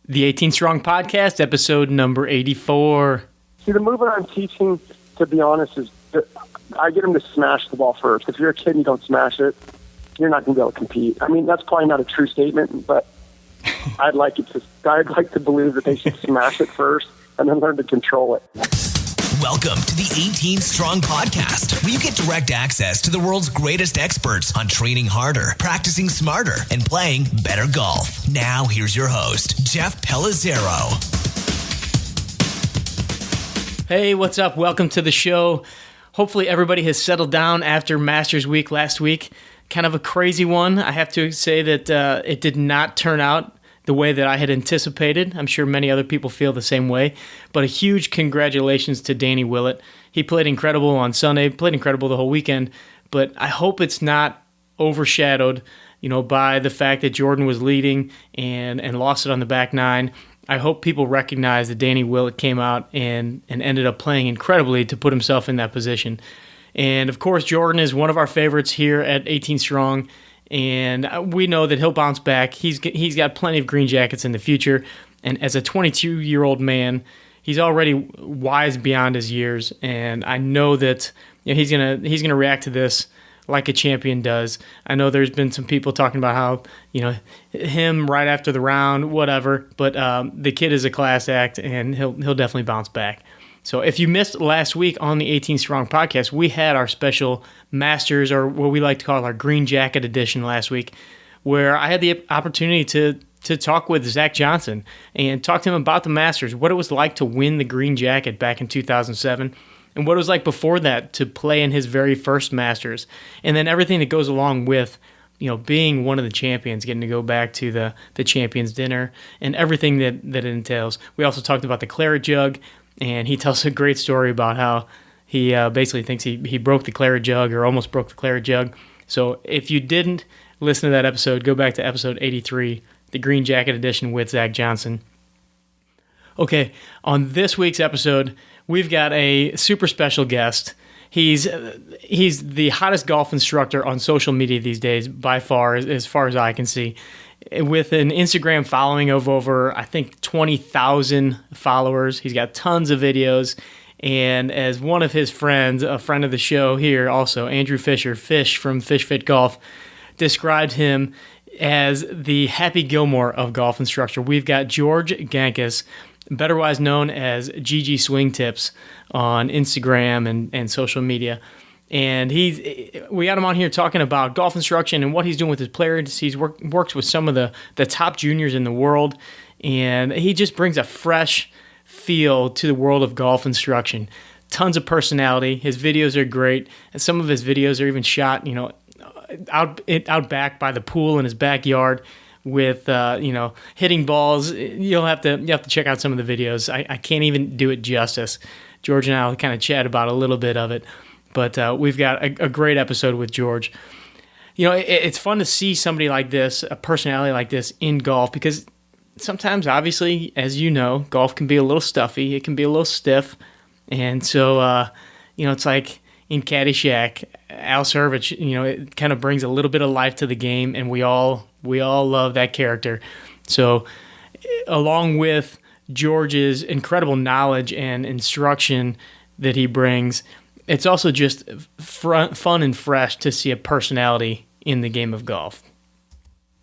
The 18 Strong Podcast, episode number 84. See, the move I'm teaching, to be honest, is that I get them to smash the ball first. If you're a kid and you don't smash it, you're not going to be able to compete. I mean, that's probably not a true statement, but I'd like to believe that they should smash it first and then learn to control it. Welcome to the 18 Strong Podcast, where you get direct access to the world's greatest experts on training harder, practicing smarter, and playing better golf. Now, here's your host, Jeff Pellizzero. Hey, what's up? Welcome to the show. Hopefully everybody has settled down after Masters Week last week. Kind of a crazy one. I have to say that it did not turn out the way that I had anticipated. I'm sure many other people feel the same way. But a huge congratulations to Danny Willett. He played incredible on Sunday, played incredible the whole weekend. But I hope it's not overshadowed, by the fact that Jordan was leading and lost it on the back nine. I hope people recognize that Danny Willett came out and ended up playing incredibly to put himself in that position. And of course, Jordan is one of our favorites here at 18 Strong. And we know that he'll bounce back. He's got plenty of green jackets in the future. And as a 22-year-old man, he's already wise beyond his years. And I know that he's gonna react to this like a champion does. I know there's been some people talking about how him right after the round, whatever. But the kid is a class act, and he'll definitely bounce back. So if you missed last week on the 18 Strong Podcast, we had our special Masters, or what we like to call our Green Jacket edition last week, where I had the opportunity to talk with Zach Johnson and talk to him about the Masters, what it was like to win the Green Jacket back in 2007, and what it was like before that to play in his very first Masters, and then everything that goes along with being one of the champions, getting to go back to the champions dinner, and everything that it entails. We also talked about the claret jug. And he tells a great story about how he basically thinks he broke the claret jug or almost broke the claret jug. So if you didn't listen to that episode, go back to episode 83, the Green Jacket edition with Zach Johnson. Okay, on this week's episode, we've got a super special guest. He's the hottest golf instructor on social media these days, by far as I can see, with an Instagram following of over, I think, 20,000 followers. He's got tons of videos. And as one of his friends, a friend of the show here also, Andrew Fisher, Fish from Fish Fit Golf, described him as the Happy Gilmore of golf instructor. We've got George Gankas, betterwise known as GGSwingTips on Instagram and social media. And we got him on here talking about golf instruction and what he's doing with his players. He's works with some of the top juniors in the world, and he just brings a fresh feel to the world of golf instruction. Tons of personality. His videos are great, and some of his videos are even shot, out back by the pool in his backyard with hitting balls. You'll have to check out some of the videos. I can't even do it justice. George and I will kind of chat about a little bit of it. But we've got a great episode with George. It's fun to see somebody like this, a personality like this in golf, because sometimes, obviously, as you know, golf can be a little stuffy. It can be a little stiff. And so, it's like in Caddyshack, Al Servich, it kind of brings a little bit of life to the game, and we all love that character. So along with George's incredible knowledge and instruction that he brings, it's also just fun and fresh to see a personality in the game of golf.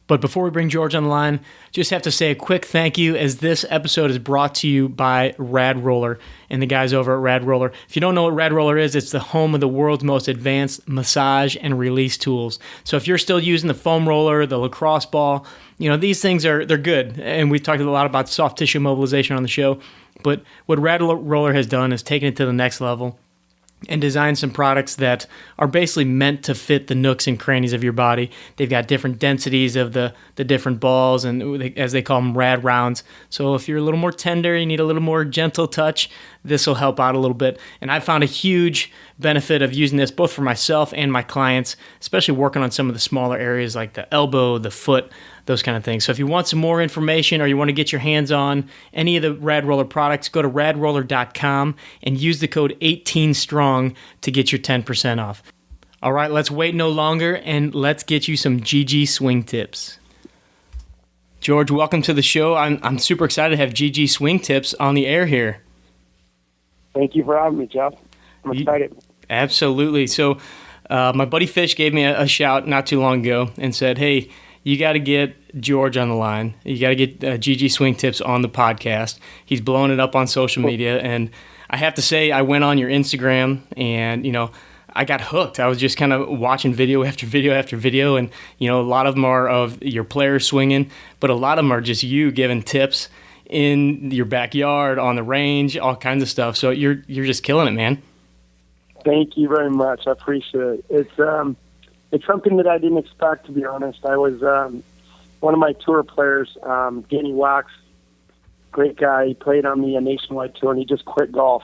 But before we bring George on the line, just have to say a quick thank you, as this episode is brought to you by Rad Roller and the guys over at Rad Roller. If you don't know what Rad Roller is, it's the home of the world's most advanced massage and release tools. So if you're still using the foam roller, the lacrosse ball, these things they're good. And we've talked a lot about soft tissue mobilization on the show. But what Rad Roller has done is taken it to the next level and design some products that are basically meant to fit the nooks and crannies of your body. They've got different densities of the different balls, and as they call them, rad rounds. So if you're a little more tender, you need a little more gentle touch, this will help out a little bit. And I found a huge benefit of using this both for myself and my clients, especially working on some of the smaller areas like the elbow, the foot, those kind of things. So if you want some more information or you want to get your hands on any of the Rad Roller products, go to radroller.com and use the code 18STRONG to get your 10% off. All right, let's wait no longer and let's get you some GG Swing Tips. George, welcome to the show. I'm super excited to have GGSwingTips on the air here. Thank you for having me, Jeff. I'm excited. Absolutely. So my buddy Fish gave me a shout not too long ago and said, hey, you got to get George on the line. You got to get GGSwingTips on the podcast. He's blowing it up on social media. And I have to say, I went on your Instagram and, I got hooked. I was just kind of watching video after video after video. And, a lot of them are of your players swinging, but a lot of them are just you giving tips in your backyard, on the range, all kinds of stuff. So you're just killing it, man. Thank you very much. I appreciate it. It's something that I didn't expect, to be honest. I was one of my tour players, Danny Wax, great guy. He played on the nationwide tour, and he just quit golf.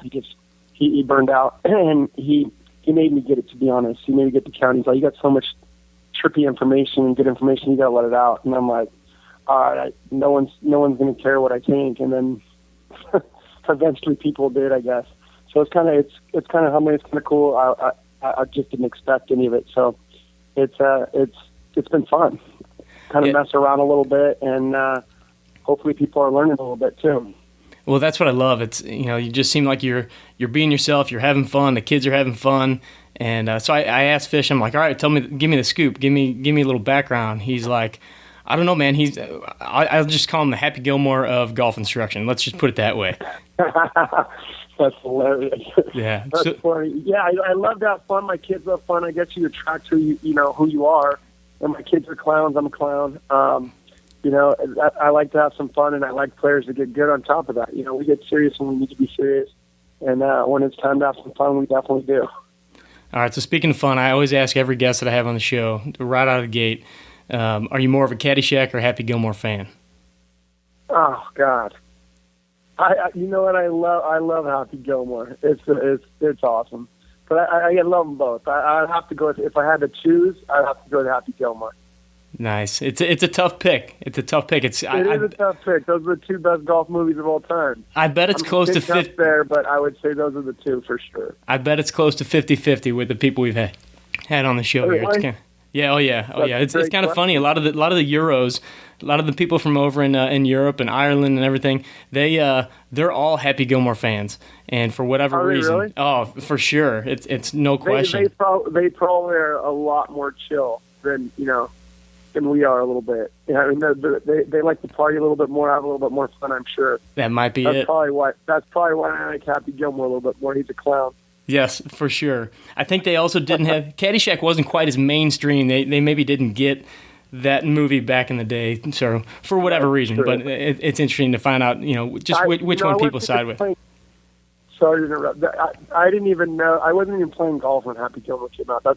He burned out, and he made me get it, to be honest. He made me get the count. He's like, you got so much trippy information and good information, you got to let it out. And I'm like, all right, no one's going to care what I think. And then eventually people did, I guess. So it's kind of humbling. It's kind of cool. I just didn't expect any of it. So it's been fun. Kind of mess around a little bit, and hopefully people are learning a little bit too. Well, that's what I love. It's you just seem like you're being yourself. You're having fun. The kids are having fun, and so I asked Fish. I'm like, all right, give me the scoop. Give me a little background. He's like, I don't know, man. I'll just call him the Happy Gilmore of golf instruction. Let's just put it that way. That's hilarious. Yeah, that's funny. Yeah, I love to have fun. My kids love fun. I guess you attract who you are. And my kids are clowns. I'm a clown. I like to have some fun, and I like players to get good on top of that. We get serious when we need to be serious, and when it's time to have some fun, we definitely do. All right, so speaking of fun, I always ask every guest that I have on the show, right out of the gate, are you more of a Caddyshack or Happy Gilmore fan? Oh, God. You know what? I love Happy Gilmore. It's awesome. But I love them both. I'd have to go if I had to choose. I'd have to go to Happy Gilmore. Nice. It's a tough pick. It is a tough pick. Those are the two best golf movies of all time. I bet it's close to 50 there, but I would say those are the two for sure. I bet it's close to 50-50 with the people we've had on the show here. Really? Oh yeah. It's kind of funny. A lot of the Euros, a lot of the people from over in Europe and Ireland and everything, they're all Happy Gilmore fans, and for whatever reason, really? Oh, for sure, it's no question. They probably are a lot more chill than we are a little bit. I mean, they like to party a little bit more, have a little bit more fun. I'm sure that might be that's it. That's probably why I like Happy Gilmore a little bit more. He's a clown. Yes, for sure. I think they also didn't have Caddyshack wasn't quite as mainstream. They maybe didn't get that movie back in the day, so for whatever reason. But it's interesting to find out, which one people side with. Sorry to interrupt. I didn't even know. I wasn't even playing golf when Happy Gilmore came out. Not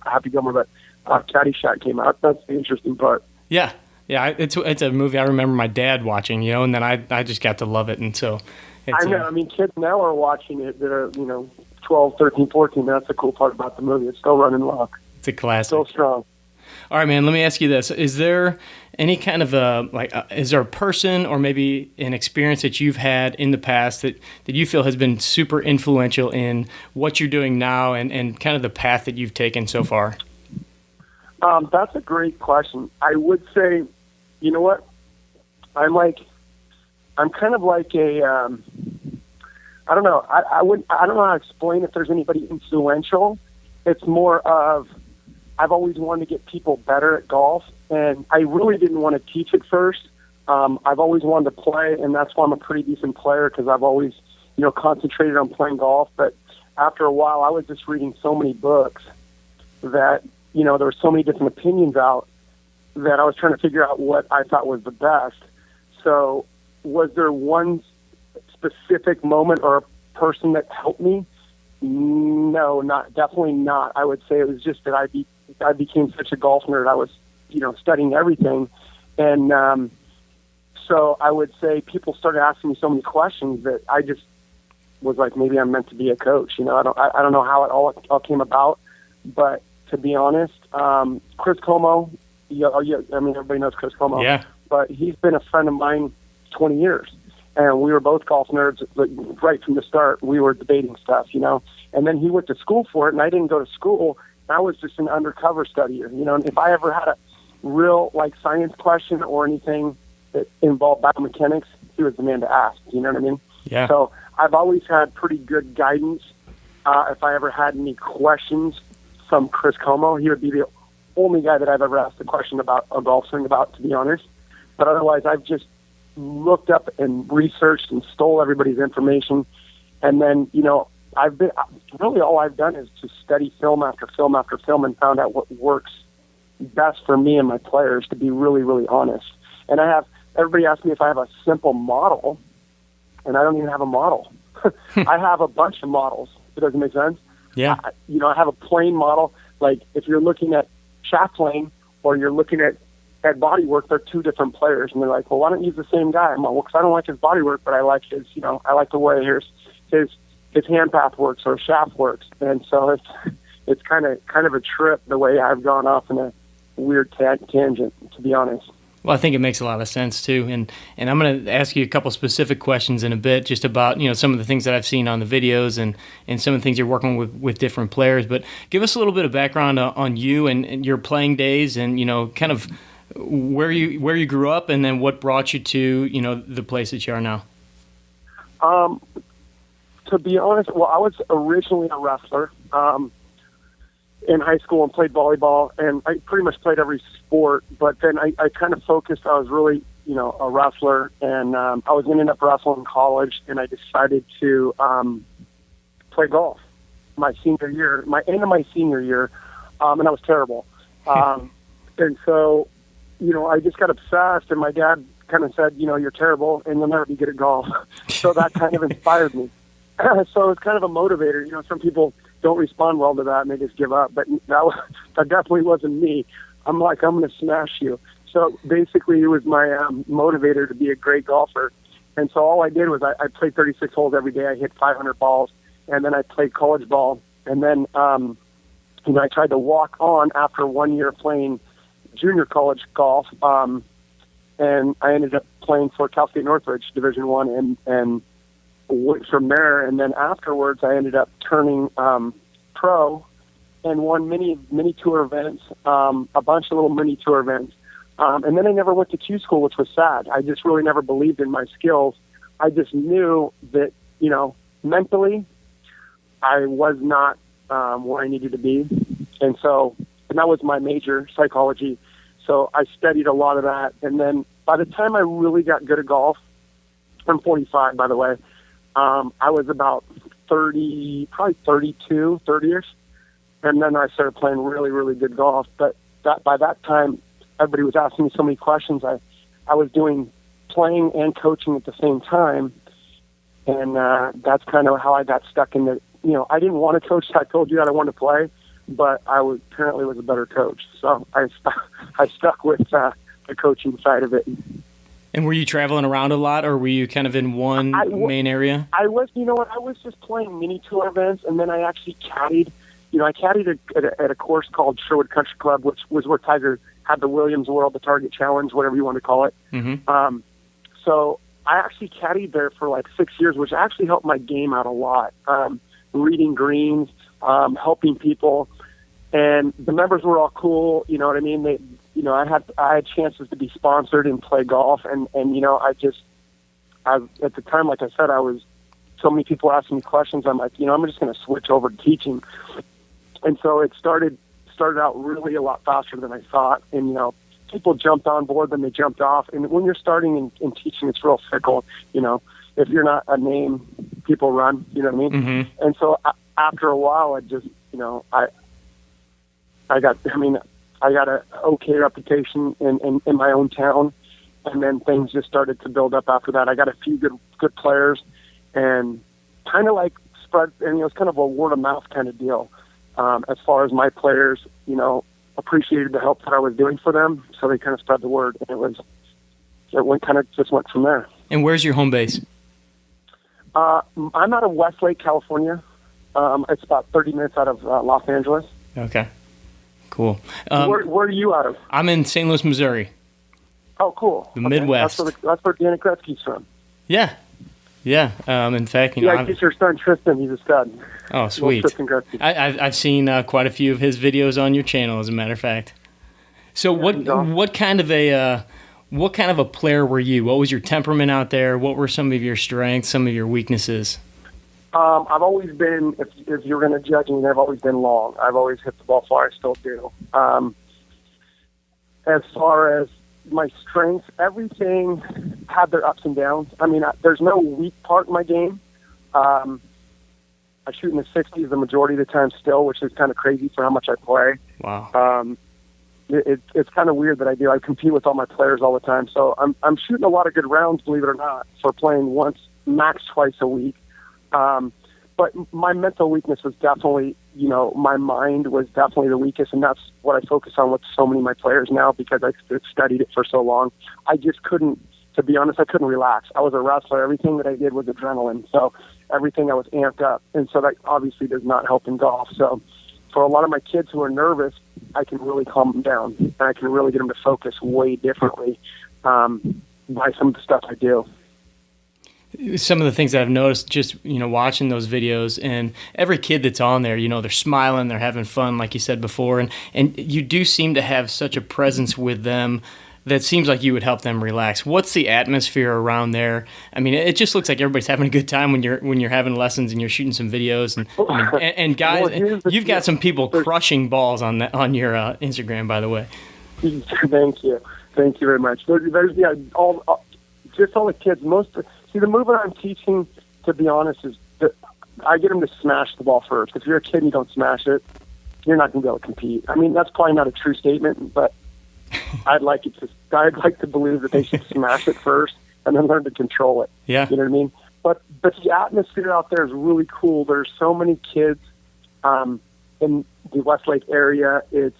Happy Gilmore, but Caddyshack came out. That's the interesting part. Yeah. It's a movie I remember my dad watching, and then I just got to love it, and so. I know. I mean, kids now are watching it that are 12, 13, 14. That's the cool part about the movie. It's still running long. It's a classic. Still strong. All right, man, let me ask you this. Is there any kind of is there a person or maybe an experience that you've had in the past that you feel has been super influential in what you're doing now and kind of the path that you've taken so far? That's a great question. I would say, you know what? I'm kind of like a, I don't know. I don't know how to explain if there's anybody influential. It's more of, I've always wanted to get people better at golf, and I really didn't want to teach at first. I've always wanted to play, and that's why I'm a pretty decent player, because I've always, concentrated on playing golf. But after a while, I was just reading so many books that, there were so many different opinions out that I was trying to figure out what I thought was the best. So was there one specific moment or a person that helped me? No, definitely not. I would say it was just that I became such a golf nerd. I was, studying everything. And so I would say people started asking me so many questions that I just was like, maybe I'm meant to be a coach. I don't know how it all came about, but to be honest, Chris Como, everybody knows Chris Como. Yeah. But he's been a friend of mine 20 years. And we were both golf nerds. Right from the start, we were debating stuff, And then he went to school for it, and I didn't go to school. I was just an undercover studier, And if I ever had real like science question or anything that involved biomechanics, he was the man to ask. You know what I mean? Yeah. So I've always had pretty good guidance. If I ever had any questions from Chris Como, he would be the only guy that I've ever asked a question about a golf swing about, to be honest. But otherwise, I've just looked up and researched and stole everybody's information. And then, you know, I've been really all I've done is just study film after film after film and found out what works best for me and my players, to be really, really honest. And everybody asks me if I have a simple model, and I don't even have a model. I have a bunch of models. It doesn't make sense. Yeah. I have a plane model. Like if you're looking at shaft plane or you're looking at body work, they're two different players. And they're like, well, why don't you use the same guy? I'm like, well, because I don't like his body work, but I like his, I like the way his hand path works or shaft works. And so it's kind of a trip the way I've gone off in a weird tangent, to be honest. Well, I think it makes a lot of sense too, and I'm going to ask you a couple specific questions in a bit, just about some of the things that I've seen on the videos and some of the things you're working with different players. But give us a little bit of background on you and your playing days, and kind of where you grew up, and then what brought you to the place that you are now. To be honest, well, I was originally a wrestler in high school and played volleyball, and I pretty much played every sport. But then I kind of focused. I was really, a wrestler, and I was going to end up wrestling in college, and I decided to play golf my senior year, end of my senior year, and I was terrible. And so, I just got obsessed, and my dad kind of said, you're terrible, and you'll never be good at golf. So that kind of inspired me. So it's kind of a motivator. Some people don't respond well to that and they just give up. But that definitely wasn't me. I'm like, I'm going to smash you. So basically it was my motivator to be a great golfer. And so all I did was I played 36 holes every day. I hit 500 balls. And then I played college ball. And then, I tried to walk on after 1 year playing junior college golf. And I ended up playing for Cal State Northridge Division I and went from there. And then afterwards I ended up turning pro and won mini tour events, a bunch of little mini tour events. And then I never went to Q school, which was sad. I just really never believed in my skills. I just knew that, mentally I was not where I needed to be. And that was my major, psychology. So I studied a lot of that. And then by the time I really got good at golf, I'm 45, by the way, I was about 30, probably 32, 30-ish. And then I started playing really, really good golf. But by that time, everybody was asking me so many questions. I was doing playing and coaching at the same time. And that's kind of how I got stuck in the, I didn't want to coach. I told you that I wanted to play, but I apparently was a better coach. So I stuck with the coaching side of it. And were you traveling around a lot, or were you kind of in one main area? I was, I was just playing mini tour events, and then I actually caddied. I caddied at a course called Sherwood Country Club, which was where Tiger had the Williams World, the Target Challenge, whatever you want to call it. Mm-hmm. So I actually caddied there for like 6 years, which actually helped my game out a lot. Reading greens, helping people, and the members were all cool. You know what I mean? They, I had chances to be sponsored and play golf, and I at the time, like I said, so many people asking me questions. I'm like, I'm just going to switch over to teaching, and so it started out really a lot faster than I thought, and people jumped on board, then they jumped off, and when you're starting in teaching, it's real fickle. If you're not a name, people run. You know what I mean? Mm-hmm. And so after a while, I just, I got an okay reputation in my own town, and then things just started to build up after that. I got a few good players, and kind of like spread, and it was kind of a word of mouth kind of deal. As far as my players, appreciated the help that I was doing for them, so they kind of spread the word, and it went from there. And where's your home base? I'm out of Westlake, California. It's about 30 minutes out of Los Angeles. Okay. Cool. Where are you out of? I'm in St. Louis, Missouri. Oh, cool. The Midwest. That's where Danny Gretzky's from. Yeah. Yeah. In fact, it's your son Tristan. He's a stud. Oh, sweet. Tristan Gretzky. I've seen quite a few of his videos on your channel, as a matter of fact. So what kind of a player were you? What was your temperament out there? What were some of your strengths, some of your weaknesses? I've always been, if you're going to judge me, I've always been long. I've always hit the ball far. I still do. As far as my strengths, everything had their ups and downs. I mean, there's no weak part in my game. I shoot in the 60s the majority of the time still, which is kind of crazy for how much I play. Wow. It's kind of weird that I do. I compete with all my players all the time, so I'm shooting a lot of good rounds, believe it or not, for playing once, max twice a week. But my mental weakness was definitely, my mind was definitely the weakest, and that's what I focus on with so many of my players now because I've studied it for so long. I just couldn't, to be honest, I couldn't relax. I was a wrestler. Everything that I did was adrenaline, so everything I was amped up, and so that obviously does not help in golf. So for a lot of my kids who are nervous, I can really calm them down, and I can really get them to focus way differently by some of the stuff I do. Some of the things that I've noticed just, watching those videos, and every kid that's on there, they're smiling, they're having fun, like you said before, and you do seem to have such a presence with them that seems like you would help them relax. What's the atmosphere around there? I mean, it just looks like everybody's having a good time when you're having lessons and you're shooting some videos, and guys, you've got some people crushing balls on your Instagram, by the way. Thank you very much. There's all the kids. The movement I'm teaching, to be honest, is that I get them to smash the ball first. If you're a kid and you don't smash it, you're not going to be able to compete. I mean, that's probably not a true statement, but I'd like to believe that they should smash it first and then learn to control it. Yeah. You know what I mean? But the atmosphere out there is really cool. There's so many kids in the Westlake area. It's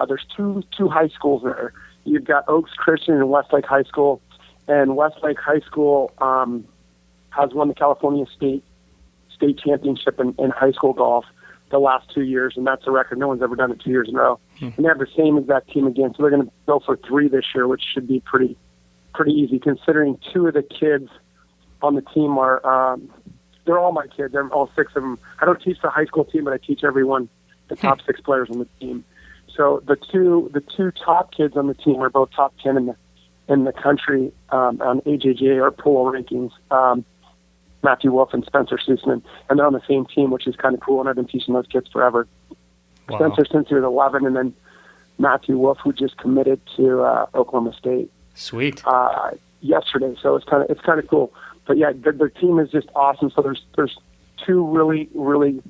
there's two high schools there. You've got Oaks Christian and Westlake High School. And Westlake High School has won the California State Championship in high school golf the last 2 years, and that's a record. No one's ever done it 2 years in a row. And they have the same exact team again, so they're going to go for 3 this year, which should be pretty easy, considering 2 of the kids on the team are they're all my kids. They're all 6 of them. I don't teach the high school team, but I teach everyone, the top 6 players on the team. So the two top kids on the team are both top 10 in the country on AJGA or pool rankings, Matthew Wolf and Spencer Sussman, and they're on the same team, which is kind of cool, and I've been teaching those kids forever. Wow. Spencer since he was 11, and then Matthew Wolf, who just committed to Oklahoma State. Sweet. Yesterday, so it's kind of cool. But yeah, their team is just awesome. So there's 2 really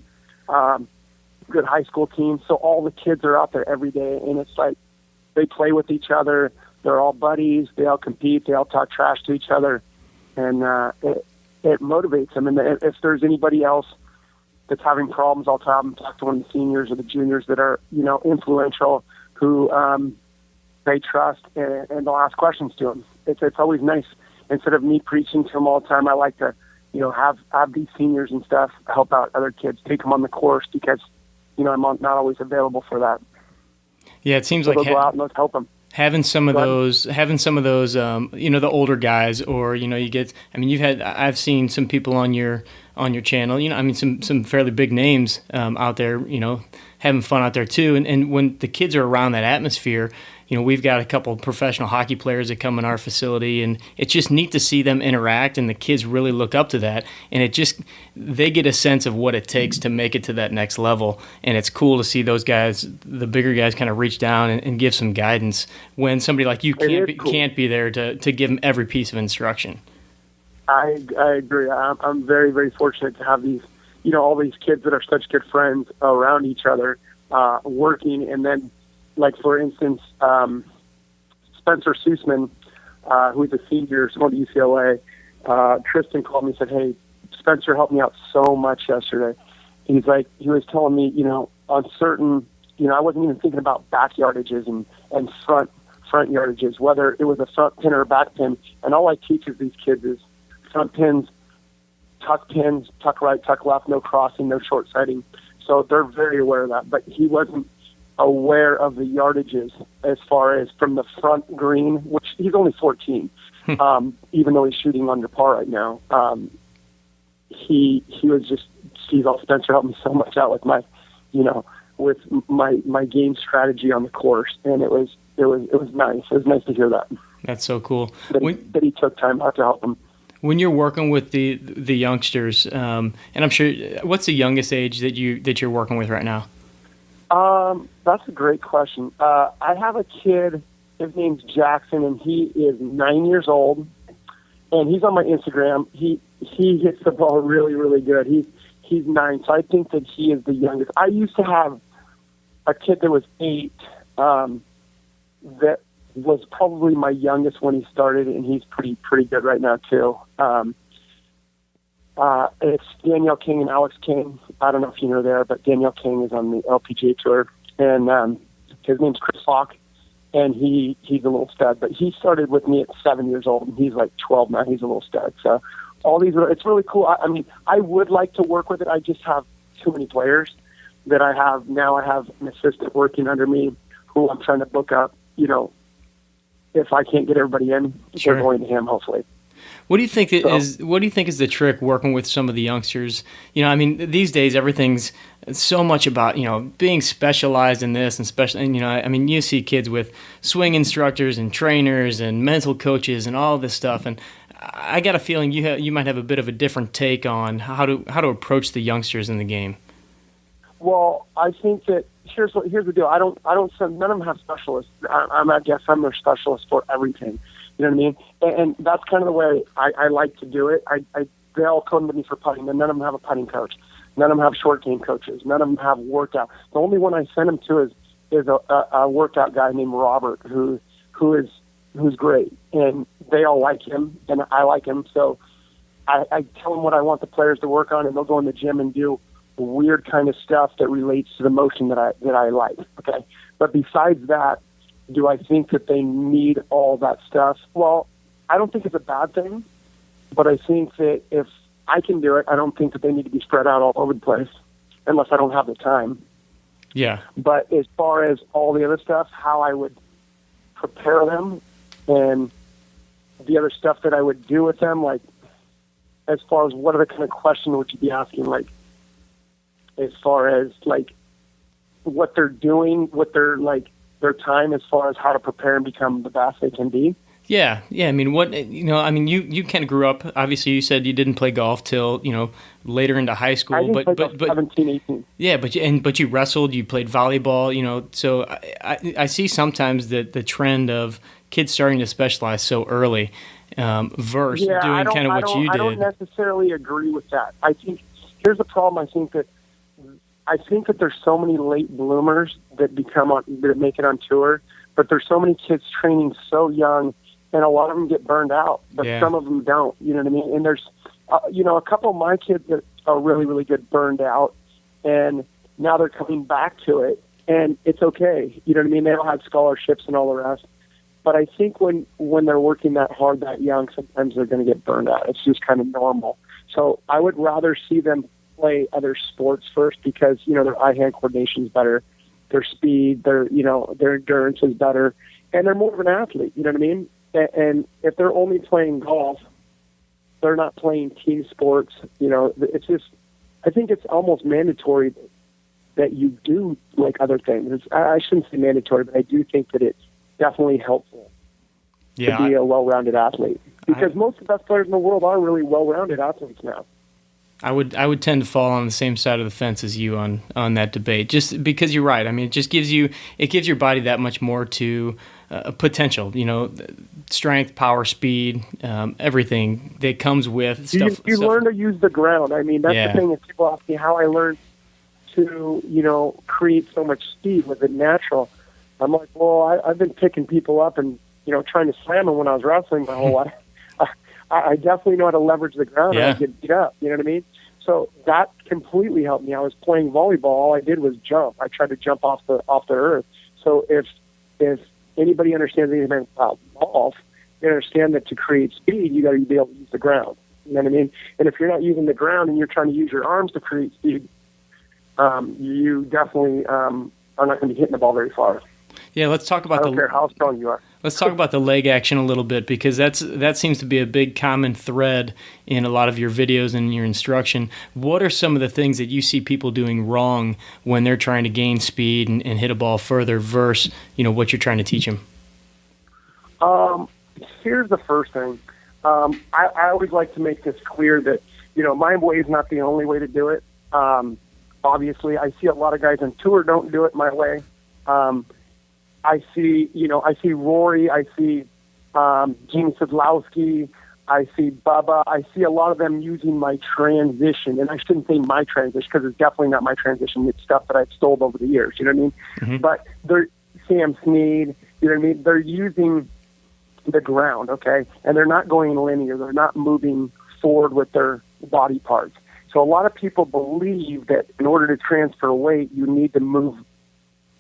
good high school teams. So all the kids are out there every day, and it's like they play with each other. They're all buddies. They all compete. They all talk trash to each other, and it motivates them. And if there's anybody else that's having problems, I'll talk to one of the seniors or the juniors that are influential, who they trust, and they'll ask questions to them. It's always nice. Instead of me preaching to them all the time, I like to have these seniors and stuff help out other kids, take them on the course, because I'm not always available for that. Yeah, it seems so like they'll go out and let's help them. Having some of those, the older guys, or I've seen some people on your channel, some fairly big names out there, having fun out there too. And when the kids are around that atmosphere, we've got a couple of professional hockey players that come in our facility, and it's just neat to see them interact, and the kids really look up to that, and they get a sense of what it takes to make it to that next level. And it's cool to see those guys, the bigger guys, kind of reach down and give some guidance when somebody like you can't be there to give them every piece of instruction. I agree. I'm very, very fortunate to have these, all these kids that are such good friends around each other, working. And then, like, for instance, Spencer Sussman, who's a senior, going to UCLA, Tristan called me and said, "Hey, Spencer helped me out so much yesterday." He was telling me, on certain, I wasn't even thinking about back yardages and front yardages, whether it was a front pin or a back pin. And all I teach these kids is front pins, tuck right, tuck left, no crossing, no short sighting. So they're very aware of that. But he wasn't aware of the yardages as far as from the front green, which he's only 14, even though he's shooting under par right now. He was just, Spencer helped me so much out with my, my game strategy on the course, and it was nice. It was nice to hear that. That's so cool. That he took time out to help them. When you're working with the youngsters, and I'm sure, what's the youngest age that you're working with right now? That's a great question. I have a kid. His name's Jackson, and he is 9 years old, and he's on my Instagram. He hits the ball really, really good. He's 9, so I think that he is the youngest. I used to have a kid that was 8, that was probably my youngest when he started, and he's pretty good right now too. It's Danielle King and Alex King. I don't know if you know there, but Danielle King is on the LPGA tour, and his name's Chris Falk, and he's a little stud. But he started with me at 7 years old, and he's like 12 now. He's a little stud. So all these, it's really cool. I mean, I would like to work with it. I just have too many players that I have now. I have an assistant working under me who I'm trying to book up. You know, if I can't get everybody in, Sure. they're going to him, hopefully. What do you think is the trick working with some of the youngsters? You know, I mean, these days everything's so much about, you know, being specialized in this and special. And, you know, I mean, you see kids with swing instructors and trainers and mental coaches and all this stuff. And I got a feeling you might have a bit of a different take on how to approach the youngsters in the game. Well, I think that here's the deal. I don't send, none of them have specialists. I guess I'm their specialist for everything. You know what I mean? And that's kind of the way I like to do it. They all come to me for putting, and none of them have a putting coach. None of them have short game coaches. None of them have workout. The only one I send them to is a workout guy named Robert, who's great, and they all like him, and I like him. So I tell them what I want the players to work on, and they'll go in the gym and do weird kind of stuff that relates to the motion that I like. Okay, but besides that, do I think that they need all that stuff? Well, I don't think it's a bad thing, but I think that if I can do it, I don't think that they need to be spread out all over the place unless I don't have the time. Yeah. But as far as all the other stuff, how I would prepare them and the other stuff that I would do with them, like as far as what other kind of question would you be asking, like as far as like what they're doing, what they're like, their time as far as how to prepare and become the best they can be. Yeah. I mean, you kind of grew up. Obviously, you said you didn't play golf till later into high school. I didn't play till 17, 18. Yeah, but you wrestled. You played volleyball. So I see sometimes the trend of kids starting to specialize so early versus doing kind of what you did. I don't necessarily agree with that. I think here's the problem. I think that there's so many late bloomers that make it on tour, but there's so many kids training so young, and a lot of them get burned out, but some of them don't. You know what I mean? And there's, a couple of my kids that are really, really good burned out, and now they're coming back to it, and it's okay. You know what I mean? They all have scholarships and all the rest. But I think when they're working that hard that young, sometimes they're going to get burned out. It's just kind of normal. So I would rather see them play other sports first because, their eye-hand coordination is better, their speed, their endurance is better, and they're more of an athlete, you know what I mean? And if they're only playing golf, they're not playing team sports, it's just, I think it's almost mandatory that you do like other things. I shouldn't say mandatory, but I do think that it's definitely helpful to be a well-rounded athlete because most of the best players in the world are really well-rounded athletes now. I would tend to fall on the same side of the fence as you on that debate, just because you're right. I mean, it gives your body that much more to potential. Strength, power, speed, everything that comes with stuff. You learn to use the ground. I mean, that's the thing. If people ask me how I learned to create so much speed, was it natural? I'm like, well, I've been picking people up and trying to slam them when I was wrestling my whole life. I definitely know how to leverage the ground and I get beat up. You know what I mean? So that completely helped me. I was playing volleyball. All I did was jump. I tried to jump off the earth. So if anybody understands anything about golf, they understand that to create speed, you got to be able to use the ground. You know what I mean? And if you're not using the ground and you're trying to use your arms to create speed, you definitely are not going to be hitting the ball very far. Yeah, let's talk about I don't care how strong you are. Let's talk about the leg action a little bit, because that seems to be a big common thread in a lot of your videos and your instruction. What are some of the things that you see people doing wrong when they're trying to gain speed and hit a ball further versus, what you're trying to teach them? Here's the first thing. I always like to make this clear that, my way is not the only way to do it. Obviously, I see a lot of guys on tour don't do it my way. I see Rory, I see Gene Sidlowski, I see Bubba. I see a lot of them using my transition, and I shouldn't say my transition because it's definitely not my transition. It's stuff that I've stolen over the years. You know what I mean? Mm-hmm. But they're Sam Snead. You know what I mean? They're using the ground, okay, and they're not going linear. They're not moving forward with their body parts. So a lot of people believe that in order to transfer weight, you need to move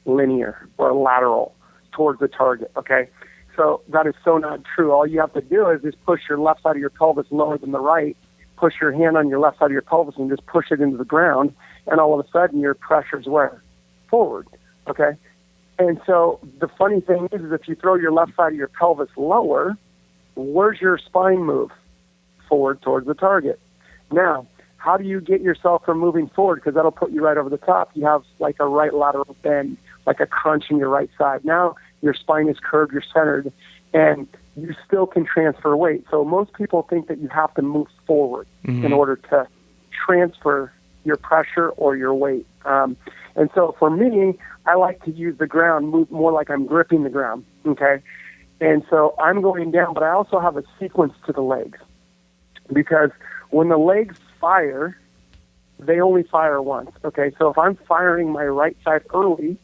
linear or lateral towards the target, okay? So that is so not true. All you have to do is just push your left side of your pelvis lower than the right, push your hand on your left side of your pelvis and just push it into the ground, and all of a sudden your pressure's where? Forward, okay? And so the funny thing is if you throw your left side of your pelvis lower, where's your spine move? Forward towards the target. Now, how do you get yourself from moving forward? Because that'll put you right over the top. You have like a right lateral bend, like a crunch in your right side. Now your spine is curved, you're centered, and you still can transfer weight. So most people think that you have to move forward in order to transfer your pressure or your weight. And so for me, I like to use the ground, move more like I'm gripping the ground, okay? And so I'm going down, but I also have a sequence to the legs. Because when the legs fire, they only fire once, okay? So if I'm firing my right side early,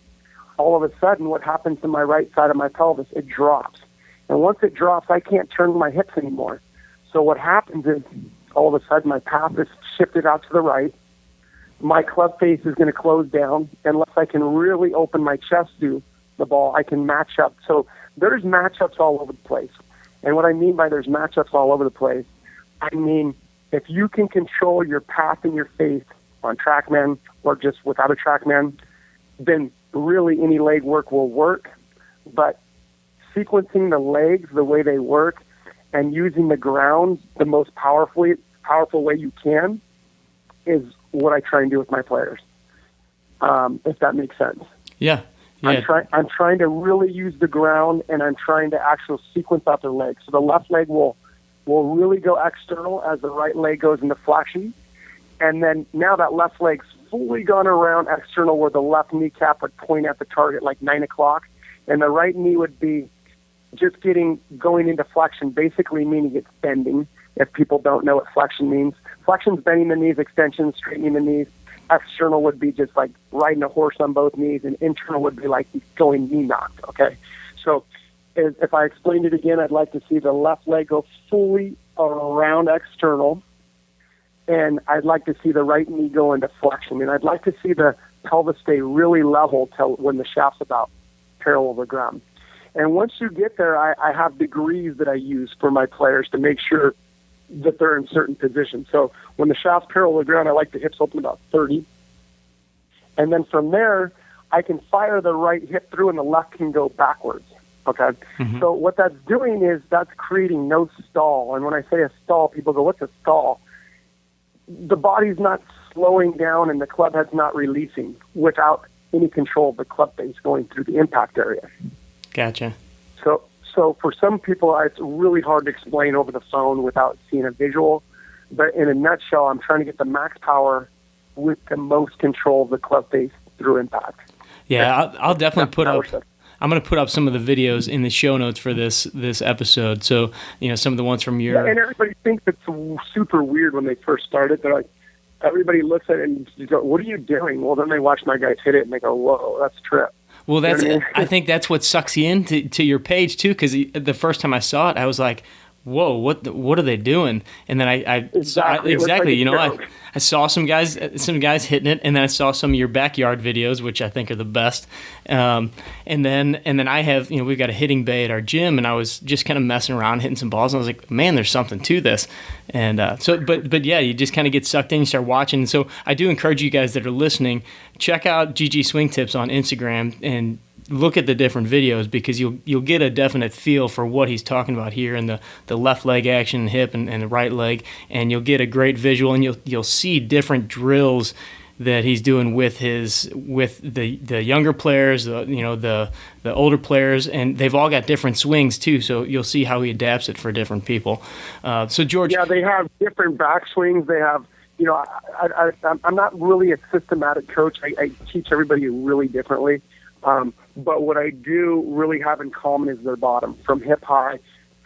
all of a sudden what happens to my right side of my pelvis? It drops. And once it drops, I can't turn my hips anymore. So what happens is all of a sudden my path is shifted out to the right. My club face is going to close down. Unless I can really open my chest to the ball, I can match up. So there's matchups all over the place. And what I mean by there's matchups all over the place, I mean if you can control your path and your face on TrackMan or just without a TrackMan, then really any leg work will work. But sequencing the legs the way they work and using the ground the most powerful way you can is what I try and do with my players, if that makes sense. Yeah. I'm trying to really use the ground, and I'm trying to actually sequence out their legs. So the left leg will really go external as the right leg goes into flexion. And then now that left leg's fully gone around external where the left kneecap would point at the target like 9 o'clock, and the right knee would be just going into flexion, basically meaning it's bending, if people don't know what flexion means. Flexion's bending the knees, extension, straightening the knees. External would be just like riding a horse on both knees, and internal would be like going knee knocked, okay? So if I explained it again, I'd like to see the left leg go fully around external, and I'd like to see the right knee go into flexion, and I'd like to see the pelvis stay really level till when the shaft's about parallel to the ground. And once you get there, I have degrees that I use for my players to make sure that they're in certain positions. So when the shaft's parallel to the ground, I like the hips open about 30. And then from there, I can fire the right hip through and the left can go backwards. Okay? Mm-hmm. So what that's doing is that's creating no stall. And when I say a stall, people go, what's a stall? The body's not slowing down and the club head's not releasing without any control of the club face going through the impact area. Gotcha. So for some people, it's really hard to explain over the phone without seeing a visual. But in a nutshell, I'm trying to get the max power with the most control of the club face through impact. Yeah, I'll definitely put up. I'm going to put up some of the videos in the show notes for this episode. So, some of the ones from your... Yeah, and everybody thinks it's super weird when they first started. They're like, everybody looks at it and you go, what are you doing? Well, then they watch my guys hit it and they go, whoa, that's a trip. Well, I think that's what sucks you into your page too. Because the first time I saw it, I was like, "Whoa, what are they doing?" And then I saw some guys hitting it, and then I saw some of your backyard videos, which I think are the best. And then I have we've got a hitting bay at our gym, and I was just kind of messing around hitting some balls, and I was like, man, there's something to this. And but yeah, you just kind of get sucked in, you start watching. So I do encourage you guys that are listening, check out GGSwingTips on Instagram and look at the different videos, because you'll get a definite feel for what he's talking about here in the left leg action, hip, and the right leg, and you'll get a great visual, and you'll see different drills that he's doing with the younger players, the older players, and they've all got different swings too. So you'll see how he adapts it for different people. So George, yeah, they have different back swings. They have, I'm not really a systematic coach. I teach everybody really differently. But what I do really have in common is their bottom, from hip high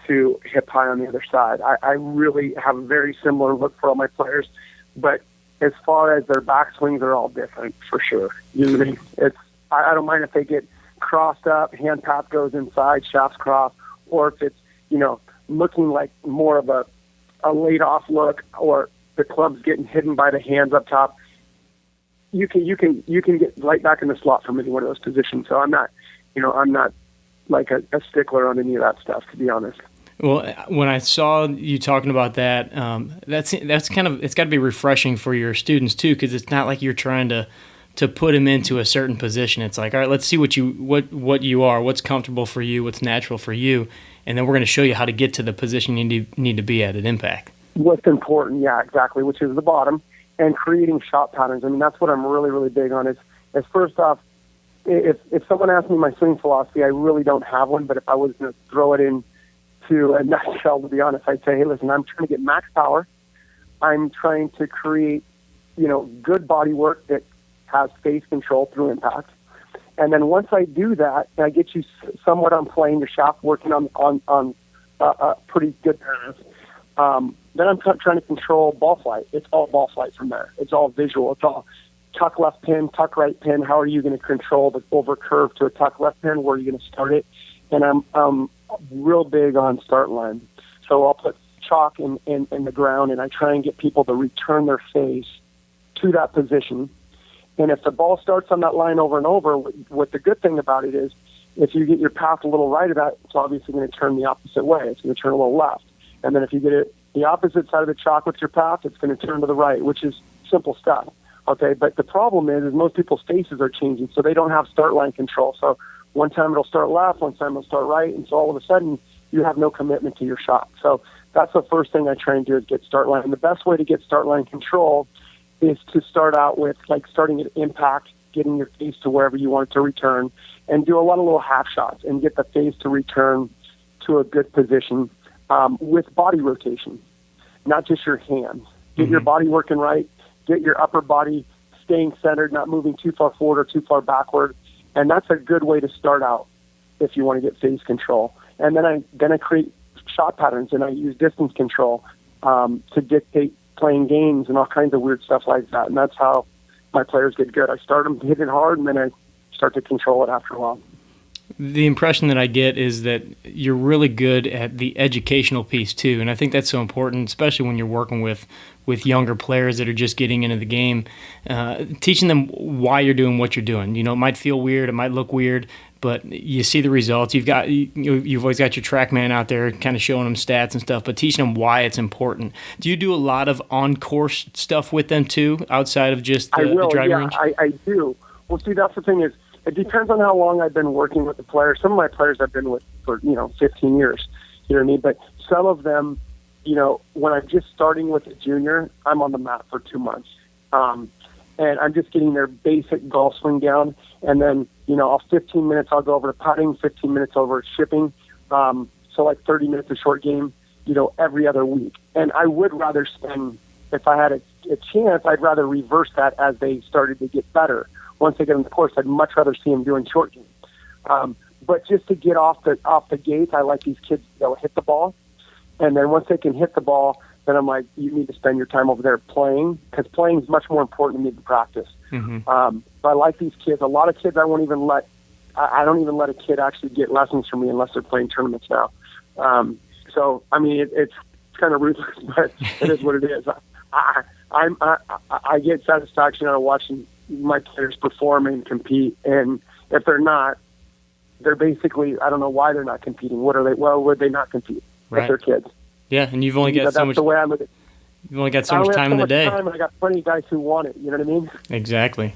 to hip high on the other side. I really have a very similar look for all my players, but as far as their backswings, they're all different for sure. You know what I mean? I don't mind if they get crossed up, hand path goes inside, shafts cross, or if it's, looking like more of a laid off look, or the club's getting hidden by the hands up top. You can get right back in the slot from any one of those positions. So I'm not like a stickler on any of that stuff, to be honest. Well, when I saw you talking about that, that's kind of, it's got to be refreshing for your students too, because it's not like you're trying to put them into a certain position. It's like, all right, let's see what you are, what's comfortable for you, what's natural for you, and then we're going to show you how to get to the position you need to be at impact. What's important, yeah, exactly, which is the bottom, and creating shot patterns. I mean, that's what I'm really, really big on. Is first off, if someone asks me my swing philosophy, I really don't have one. But if I was going to throw it in to a nutshell, to be honest, I'd say, hey, listen, I'm trying to get max power. I'm trying to create, good body work that has phase control through impact. And then once I do that, and I get you somewhat on plane, your shaft working on a pretty good path, then I'm trying to control ball flight. It's all ball flight from there. It's all visual. It's all tuck left pin, tuck right pin. How are you going to control the over curve to a tuck left pin? Where are you going to start it? And I'm real big on start line. So I'll put chalk in the ground, and I try and get people to return their face to that position. And if the ball starts on that line over and over, what the good thing about it is, if you get your path a little right of that, it's obviously going to turn the opposite way. It's going to turn a little left. And then if you get it the opposite side of the chalk with your path, it's going to turn to the right, which is simple stuff. Okay, but the problem is most people's faces are changing, so they don't have start line control. So one time it'll start left, one time it'll start right, and so all of a sudden you have no commitment to your shot. So that's the first thing I try and do is get start line. And the best way to get start line control is to start out with starting at impact, getting your face to wherever you want it to return, and do a lot of little half shots and get the face to return to a good position with body rotation, not just your hands. Get your body working right, get your upper body staying centered, not moving too far forward or too far backward. And that's a good way to start out if you want to get phase control. And then I create shot patterns, and I use distance control to dictate playing games and all kinds of weird stuff like that. And that's how my players get good. I start them hitting hard, and then I start to control it after a while. The impression that I get is that you're really good at the educational piece too, and I think that's so important, especially when you're working with younger players that are just getting into the game. Teaching them why you're doing what you're doing. It might feel weird, it might look weird, but you see the results. You've always got your track man out there, kind of showing them stats and stuff, but teaching them why it's important. Do you do a lot of on-course stuff with them too, outside of just the driving range? I do. Well, see, that's the thing is, it depends on how long I've been working with the players. Some of my players I've been with for 15 years. You know what I mean? But some of them, when I'm just starting with a junior, I'm on the mat for 2 months, and I'm just getting their basic golf swing down. And then 15 minutes I'll go over to putting, 15 minutes over shipping. So like 30 minutes of short game, every other week. And I would rather spend, if I had a chance, I'd rather reverse that as they started to get better. Once they get in the course, I'd much rather see them doing short game. But just to get off the gate, I like these kids to hit the ball. And then once they can hit the ball, then I'm like, you need to spend your time over there playing, because playing is much more important to me than practice. But I like these kids. A lot of kids I don't even let a kid actually get lessons from me unless they're playing tournaments now. So, I mean, it's kind of ruthless, but it is what it is. I get satisfaction out of watching my players perform and compete, and if they're not, they're basically, I don't know why they're not competing. What are they? Well, would they not compete if they're kids? Yeah, and you've only got so much. That's the way I look at it. You've only got so much time in the day. I got plenty of guys who want it. You know what I mean? Exactly.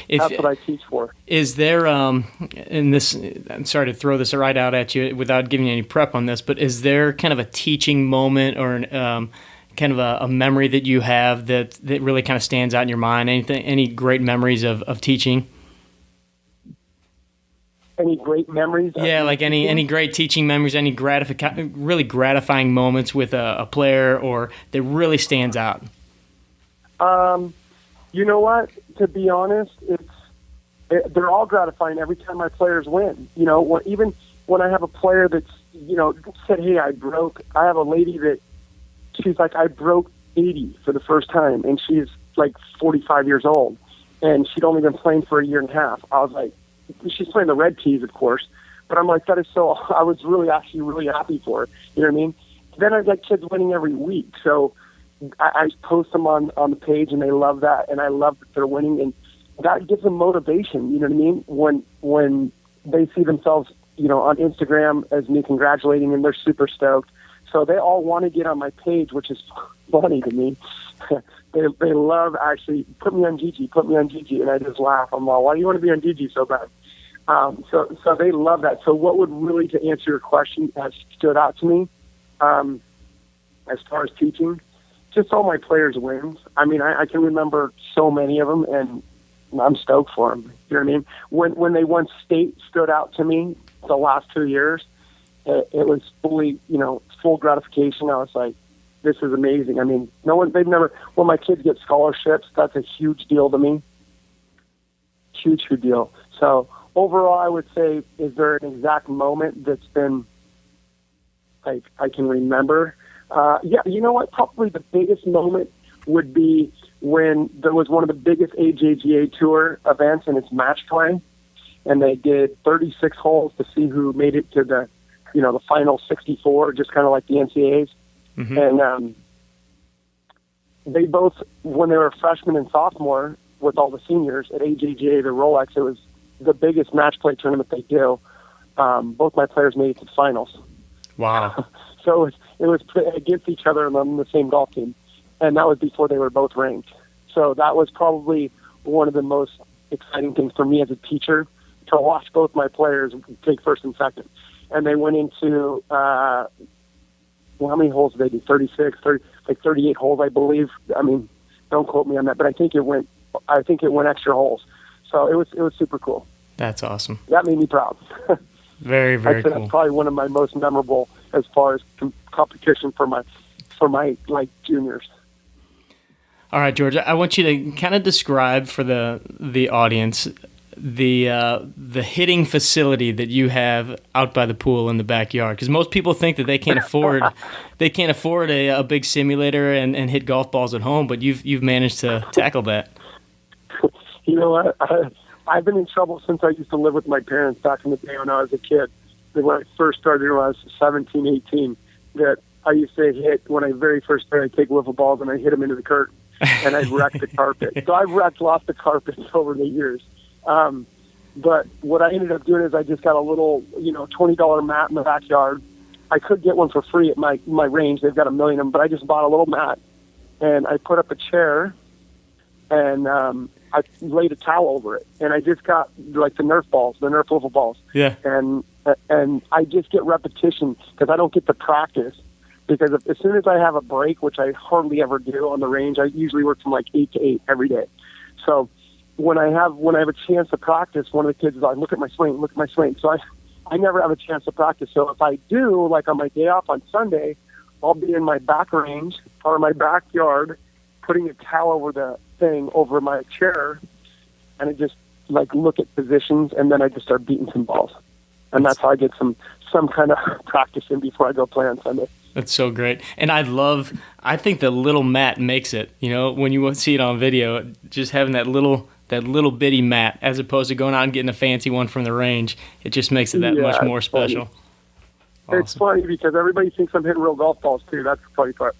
That's what I teach for. Is there, in this, I'm sorry to throw this right out at you without giving you any prep on this, but is there kind of a teaching moment or kind of a memory that you have that really kind of stands out in your mind? Any great memories of teaching? Any great memories? Yeah, like any great teaching memories, any really gratifying moments with a player or that really stands out? You know what? To be honest, they're all gratifying every time my players win. You know, even when I have a player that's, said, hey, I have a lady that she's like, I broke 80 for the first time, and she's like 45 years old, and she'd only been playing for a year and a half. I was like, she's playing the red tees, of course, but I'm like, that is so, I was really happy for her. You know what I mean? Then I get kids winning every week, so I post them on the page, and they love that, and I love that they're winning, and that gives them motivation. You know what I mean? When they see themselves, on Instagram as me congratulating, and they're super stoked. So they all want to get on my page, which is funny to me. They love actually put me on GG, and I just laugh. I'm like, why do you want to be on GG so bad? So they love that. So what would really, to answer your question, has stood out to me as far as teaching? Just all my players' wins. I mean, I can remember so many of them, and I'm stoked for them. You know what I mean? When they won state, stood out to me the last 2 years. It was full gratification. I was like, this is amazing. I mean, when my kids get scholarships, that's a huge deal to me. Huge deal. So overall, I would say, is there an exact moment that's been, like, I can remember? Yeah, you know what? Probably the biggest moment would be when there was one of the biggest AJGA Tour events, and it's match play, and they did 36 holes to see who made it to the final 64, just kind of like the NCAAs. Mm-hmm. And they both, when they were freshmen and sophomore, with all the seniors at AJGA, the Rolex, it was the biggest match play tournament they do. Both my players made it to the finals. Wow. So it was against each other on the same golf team. And that was before they were both ranked. So that was probably one of the most exciting things for me as a teacher, to watch both my players take first and second. And they went into, how many holes did they do? 38 holes, I believe. I mean, don't quote me on that, but I think it went extra holes. So it was super cool. That's awesome. That made me proud. Very, very cool. That's probably one of my most memorable as far as competition for my juniors. All right, George, I want you to kind of describe for the audience the hitting facility that you have out by the pool in the backyard, because most people think that they can't afford a big simulator and hit golf balls at home, but you've managed to tackle that. You know what? I've been in trouble since I used to live with my parents back in the day when I was a kid. When I first started when I was 17, 18, that I used to hit, when I very first started, I'd take wiffle balls and I'd hit them into the curtain, and I'd wreck the carpet. So I've wrecked lots of carpets over the years. But what I ended up doing is I just got a little, $20 mat in the backyard. I could get one for free at my range. They've got a million of them, but I just bought a little mat, and I put up a chair, and I laid a towel over it, and I just got like the Nerf balls, the Nerf wiffle balls. Yeah. And I just get repetition because I don't get to practice. Because as soon as I have a break, which I hardly ever do on the range, I usually work from like 8 to 8 every day. So when I have a chance to practice, one of the kids is like, look at my swing. So I never have a chance to practice. So if I do, like on my day off on Sunday, I'll be in my back range or my backyard, putting a towel over the thing over my chair, and I just like look at positions, and then I just start beating some balls. And that's how I get some kind of practice in before I go play on Sunday. That's so great. And I think the little mat makes it, when you see it on video, just having that little bitty mat as opposed to going out and getting a fancy one from the range, it just makes it that much more special. Awesome. It's funny because everybody thinks I'm hitting real golf balls too. That's the funny part.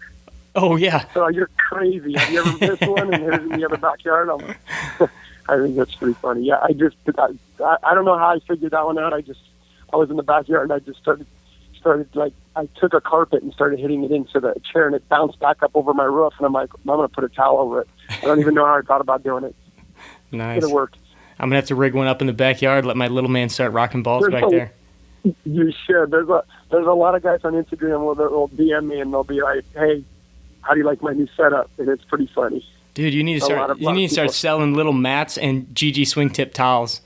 Oh, yeah. So you're crazy. Have you ever missed one and hit it in the other backyard? I think that's pretty funny. Yeah, I don't know how I figured that one out. I was in the backyard and I just started like, I took a carpet and started hitting it into the chair, and it bounced back up over my roof, and I'm like, I'm going to put a towel over it. I don't even know how I thought about doing it. Nice. It'll work. I'm gonna have to rig one up in the backyard. Let my little man start rocking balls back there. You should. There's a lot of guys on Instagram where they'll DM me and they'll be like, "Hey, how do you like my new setup?" And it's pretty funny. Dude, you need to start selling little mats and GGSwingTip towels.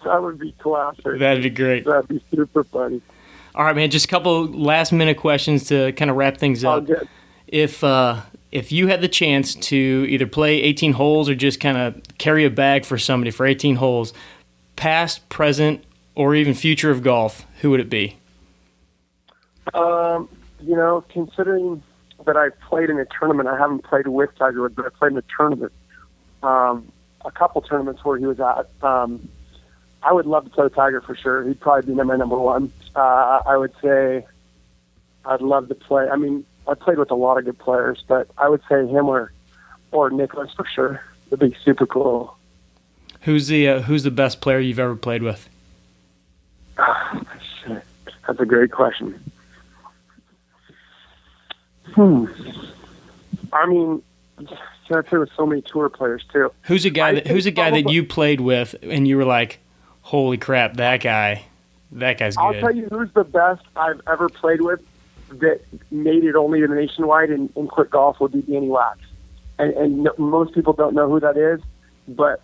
That would be classic. That'd be great. That'd be super funny. All right, man. Just a couple last-minute questions to kind of wrap things up. Good. If you had the chance to either play 18 holes or just kind of carry a bag for somebody for 18 holes, past, present, or even future of golf, who would it be? Considering that I played in a tournament, I haven't played with Tiger Woods, but I played in a tournament, a couple tournaments where he was at. I would love to play with Tiger for sure. He'd probably be my number one. I would say I'd love to play. I mean, I played with a lot of good players, but I would say him or Nicholas for sure. It'd be super cool. Who's the best player you've ever played with? Shit. That's a great question. I mean, I play with so many tour players too. Who's a guy that you played with and you were like, holy crap, that guy's good. I'll tell you who's the best I've ever played with that made it only to the Nationwide in quick golf would be Danny Wax. And most people don't know who that is, but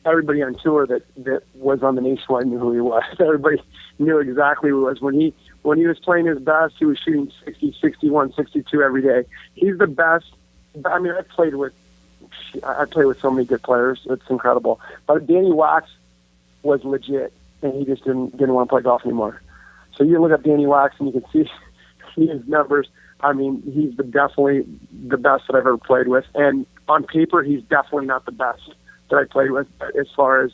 everybody on tour that was on the Nationwide knew who he was. Everybody knew exactly who he was. When he was playing his best, he was shooting 60, 61, 62 every day. He's the best. I mean, I played with so many good players. It's incredible. But Danny Wax was legit, and he just didn't want to play golf anymore. So you look up Danny Wax, and you can see his numbers. I mean, he's definitely the best that I've ever played with. And on paper, he's definitely not the best that I played with. But as far as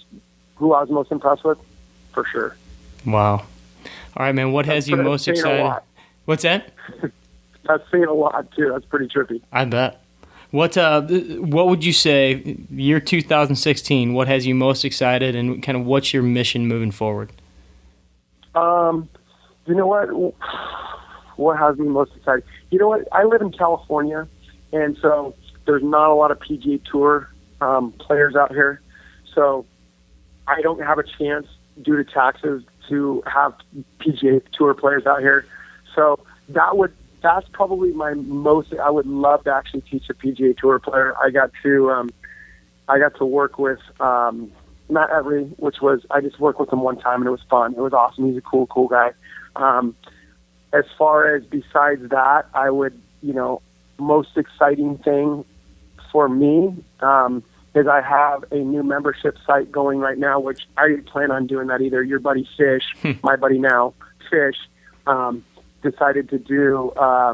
who I was most impressed with, for sure. Wow. All right, man. What has you most excited? What's that? That's saying a lot too. That's pretty trippy. I bet. What would you say, year 2016, what has you most excited and kind of what's your mission moving forward? You know what? What has me most excited? You know what? I live in California, and so there's not a lot of PGA Tour players out here. So I don't have a chance due to taxes to have PGA Tour players out here. So that's probably my most. I would love to actually teach a PGA Tour player. I got to work with Matt Every, which was I just worked with him one time and it was fun. It was awesome. He's a cool guy. As far as besides that, I would most exciting thing for me is I have a new membership site going right now, which I plan on doing that either. Your buddy Fish, my buddy now Fish. Decided to do a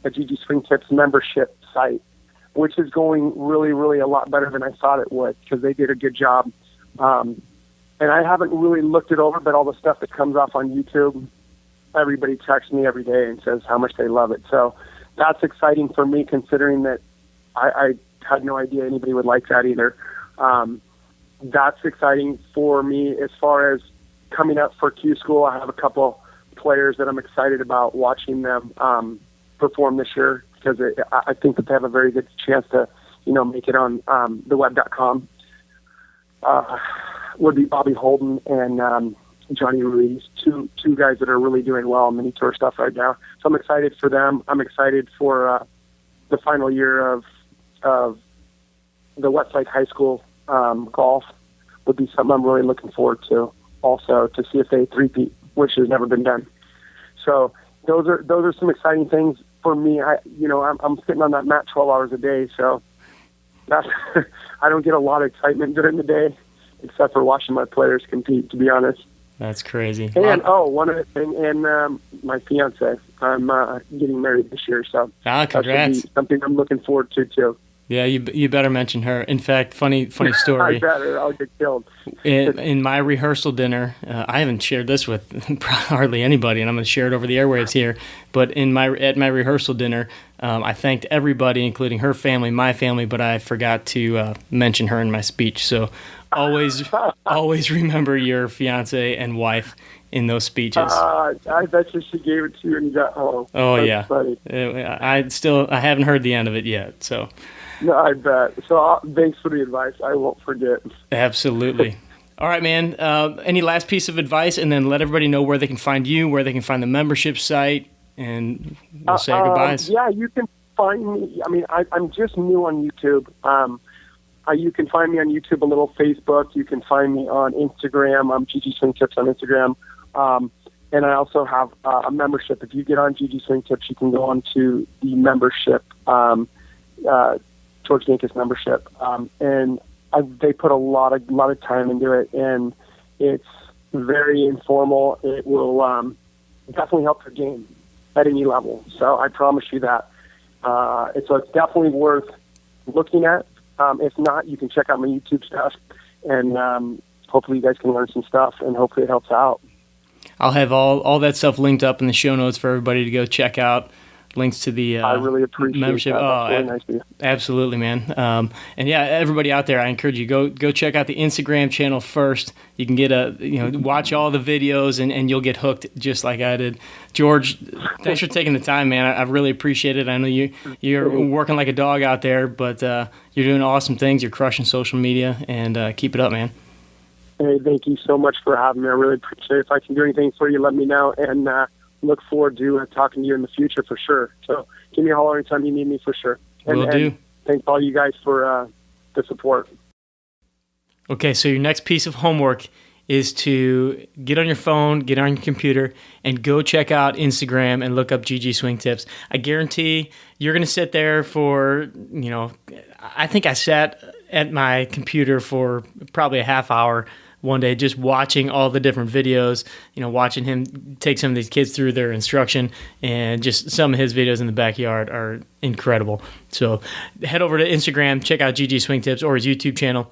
GGSwingTips membership site, which is going really, really a lot better than I thought it would because they did a good job. And I haven't really looked it over, but all the stuff that comes off on YouTube, everybody texts me every day and says how much they love it. So that's exciting for me considering that I had no idea anybody would like that either. That's exciting for me as far as coming up for Q School. I have a couple players that I'm excited about watching them perform this year because I think that they have a very good chance to, make it on the web.com. Would be Bobby Holden and Johnny Ruiz, two guys that are really doing well on mini tour stuff right now. So I'm excited for them. I'm excited for the final year of the Westside High School golf would be something I'm really looking forward to also to see if they three-peat, which has never been done. So those are some exciting things for me. I'm sitting on that mat 12 hours a day, so that's I don't get a lot of excitement during the day, except for watching my players compete. To be honest, that's crazy. And one other thing, and my fiance, I'm getting married this year, so congrats! Be something I'm looking forward to too. Yeah, you better mention her. In fact, funny story. I better. I'll get killed. In my rehearsal dinner, I haven't shared this with hardly anybody, and I'm going to share it over the airwaves here. But at my rehearsal dinner, I thanked everybody, including her family, my family, but I forgot to mention her in my speech. So always remember your fiance and wife in those speeches. I bet you she gave it to you when you got home. Oh, That's yeah. funny. I haven't heard the end of it yet, so. No, I bet. So thanks for the advice. I won't forget. Absolutely. All right, man. Any last piece of advice, and then let everybody know where they can find you, where they can find the membership site, and we'll say our goodbyes. Yeah, you can find me. I mean, I'm just new on YouTube. You can find me on YouTube, a little Facebook. You can find me on Instagram. I'm GGSwingTips on Instagram. And I also have a membership. If you get on GGSwingTips, you can go on to the membership, George Gankas membership. And they put a lot of time into it, and it's very informal. It will definitely help your game at any level. So I promise you that. So it's definitely worth looking at. If not, you can check out my YouTube stuff, and hopefully you guys can learn some stuff, and hopefully it helps out. I'll have all that stuff linked up in the show notes for everybody to go check out. Links to the I really appreciate membership. That. That's really nice of you. Absolutely, man. And yeah, everybody out there, I encourage you go check out the Instagram channel first. You can get watch all the videos, and you'll get hooked just like I did. George, thanks for taking the time, man. I really appreciate it. I know you're working like a dog out there, but you're doing awesome things. You're crushing social media, and keep it up, man. Hey, thank you so much for having me. I really appreciate it. If I can do anything for you, let me know, and look forward to talking to you in the future for sure. So give me a holler anytime you need me for sure. Will do. And thank all you guys for the support. Okay, so your next piece of homework is to get on your phone, get on your computer, and go check out Instagram and look up GGSwingTips. I guarantee you're going to sit there for, I think I sat at my computer for probably a half hour one day just watching all the different videos, watching him take some of these kids through their instruction, and just some of his videos in the backyard are incredible. So head over to Instagram, check out GGSwingTips or his YouTube channel.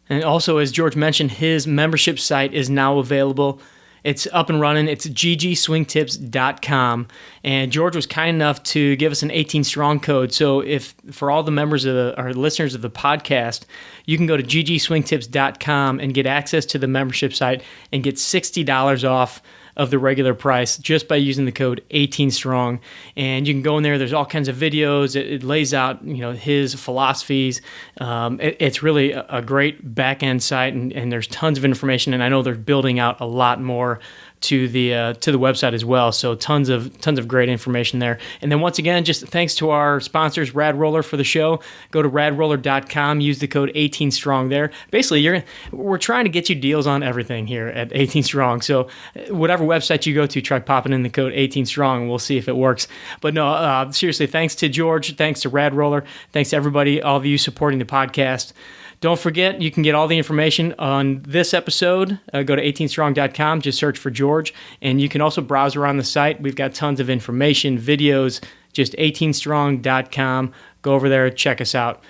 And also, as George mentioned, his membership site is now available. It's up and running. It's GGSwingTips.com. And George was kind enough to give us an 18-strong code. So if for all the members of our listeners of the podcast, you can go to GGSwingTips.com and get access to the membership site and get $60 off of the regular price just by using the code 18strong. And you can go in there. There's all kinds of videos. It lays out, his philosophies. It's really a great back-end site, and there's tons of information. And I know they're building out a lot more to the website as well. So tons of great information there. And then once again, just thanks to our sponsors, Rad Roller, for the show. Go to radroller.com, use the code 18strong there. Basically, we're trying to get you deals on everything here at 18strong. So whatever website you go to, try popping in the code 18strong, and we'll see if it works. But no, seriously, thanks to George, thanks to Rad Roller, thanks to everybody, all of you supporting the podcast. Don't forget, you can get all the information on this episode. Go to 18strong.com, just search for George, and you can also browse around the site. We've got tons of information, videos, just 18strong.com. Go over there, check us out.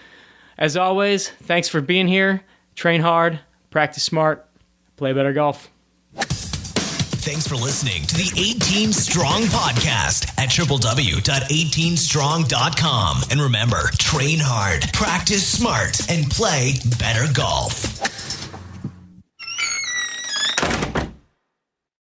As always, thanks for being here. Train hard, practice smart, play better golf. Thanks for listening to the 18 Strong podcast at www.18strong.com. And remember, train hard, practice smart, and play better golf.